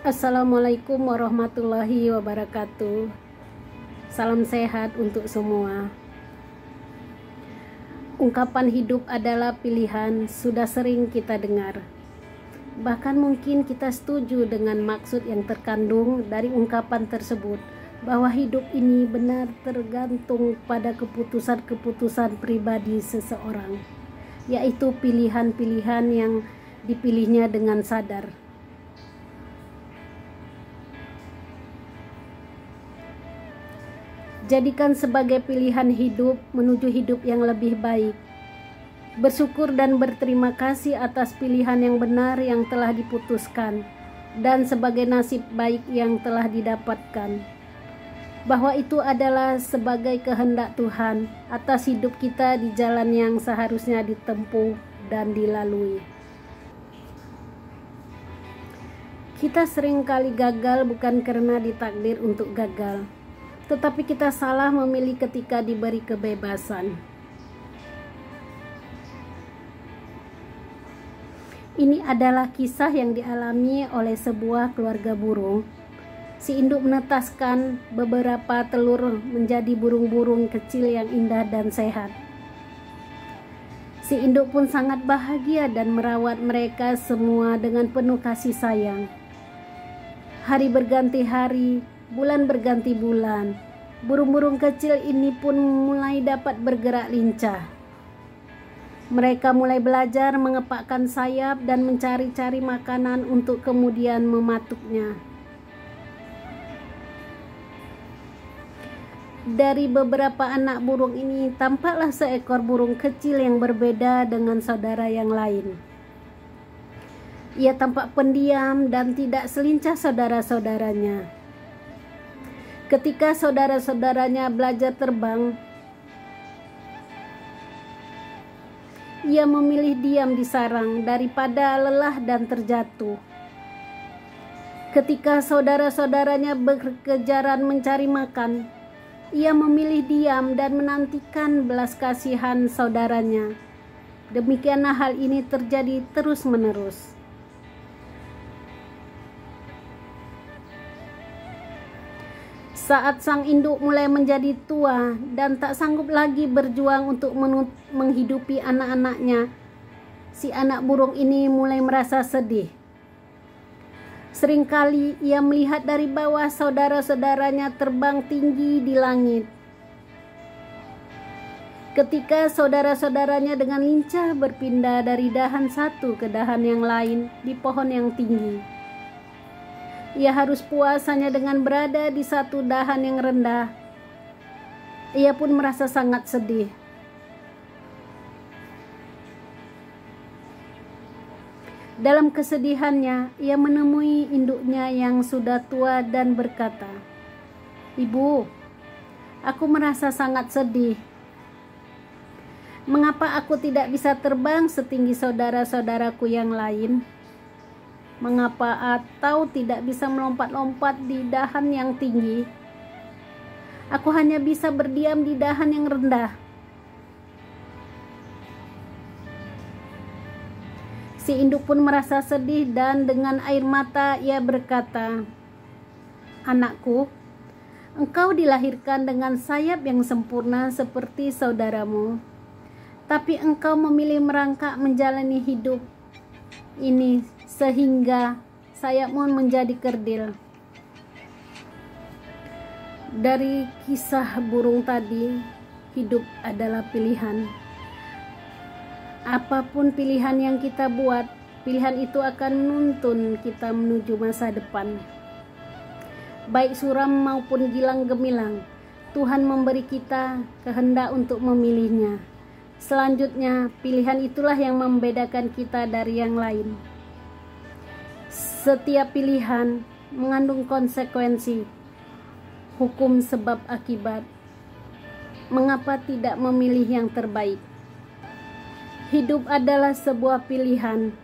Assalamualaikum warahmatullahi wabarakatuh. Salam sehat untuk semua. Ungkapan hidup adalah pilihan sudah sering kita dengar. Bahkan mungkin kita setuju dengan maksud yang terkandung dari ungkapan tersebut, bahwa hidup ini benar tergantung pada keputusan-keputusan pribadi seseorang, yaitu pilihan-pilihan yang dipilihnya dengan sadar. Jadikan sebagai pilihan hidup menuju hidup yang lebih baik. Bersyukur dan berterima kasih atas pilihan yang benar yang telah diputuskan, dan sebagai nasib baik yang telah didapatkan. Bahwa itu adalah sebagai kehendak Tuhan atas hidup kita di jalan yang seharusnya ditempuh dan dilalui. Kita seringkali gagal bukan karena ditakdir untuk gagal, tetapi kita salah memilih ketika diberi kebebasan. Ini adalah kisah yang dialami oleh sebuah keluarga burung. Si induk menetaskan beberapa telur menjadi burung-burung kecil yang indah dan sehat. Si induk pun sangat bahagia dan merawat mereka semua dengan penuh kasih sayang. Hari berganti hari, bulan berganti bulan, burung-burung kecil ini pun mulai dapat bergerak lincah. Mereka mulai belajar mengepakkan sayap dan mencari-cari makanan untuk kemudian mematuknya. Dari beberapa anak burung ini, tampaklah seekor burung kecil yang berbeda dengan saudara yang lain. Ia tampak pendiam dan tidak selincah saudara-saudaranya. Ketika saudara-saudaranya belajar terbang, ia memilih diam di sarang daripada lelah dan terjatuh. Ketika saudara-saudaranya berkejaran mencari makan, ia memilih diam dan menantikan belas kasihan saudaranya. Demikianlah hal ini terjadi terus-menerus. Saat sang induk mulai menjadi tua dan tak sanggup lagi berjuang untuk menghidupi anak-anaknya, si anak burung ini mulai merasa sedih. Seringkali ia melihat dari bawah saudara-saudaranya terbang tinggi di langit. Ketika saudara-saudaranya dengan lincah berpindah dari dahan satu ke dahan yang lain di pohon yang tinggi, ia harus puas hanya dengan berada di satu dahan yang rendah. Ia pun merasa sangat sedih. Dalam kesedihannya, ia menemui induknya yang sudah tua dan berkata, "Ibu, aku merasa sangat sedih. Mengapa aku tidak bisa terbang setinggi saudara-saudaraku yang lain? Mengapa atau tidak bisa melompat-lompat di dahan yang tinggi? Aku hanya bisa berdiam di dahan yang rendah." Si induk pun merasa sedih dan dengan air mata ia berkata, "Anakku, engkau dilahirkan dengan sayap yang sempurna seperti saudaramu, tapi engkau memilih merangkak menjalani hidup ini sehingga sayapmu menjadi kerdil." Dari kisah burung tadi, hidup adalah pilihan. Apapun pilihan yang kita buat, pilihan itu akan menuntun kita menuju masa depan. Baik suram maupun gilang gemilang, Tuhan memberi kita kehendak untuk memilihnya. Selanjutnya, pilihan itulah yang membedakan kita dari yang lain. Setiap pilihan mengandung konsekuensi, hukum sebab akibat. Mengapa tidak memilih yang terbaik? Hidup adalah sebuah pilihan.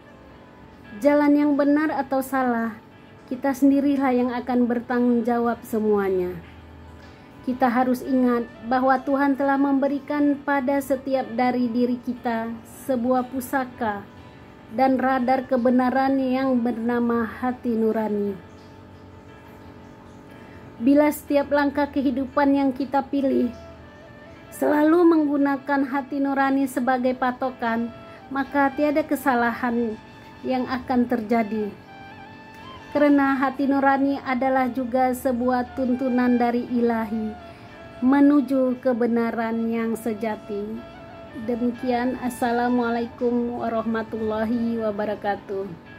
Jalan yang benar atau salah, kita sendirilah yang akan bertanggung jawab semuanya. Kita harus ingat bahwa Tuhan telah memberikan pada setiap dari diri kita sebuah pusaka dan radar kebenaran yang bernama hati nurani. Bila setiap langkah kehidupan yang kita pilih selalu menggunakan hati nurani sebagai patokan, maka tiada kesalahan yang akan terjadi. Karena hati nurani adalah juga sebuah tuntunan dari Ilahi menuju kebenaran yang sejati. Demikian, Assalamualaikum warahmatullahi wabarakatuh.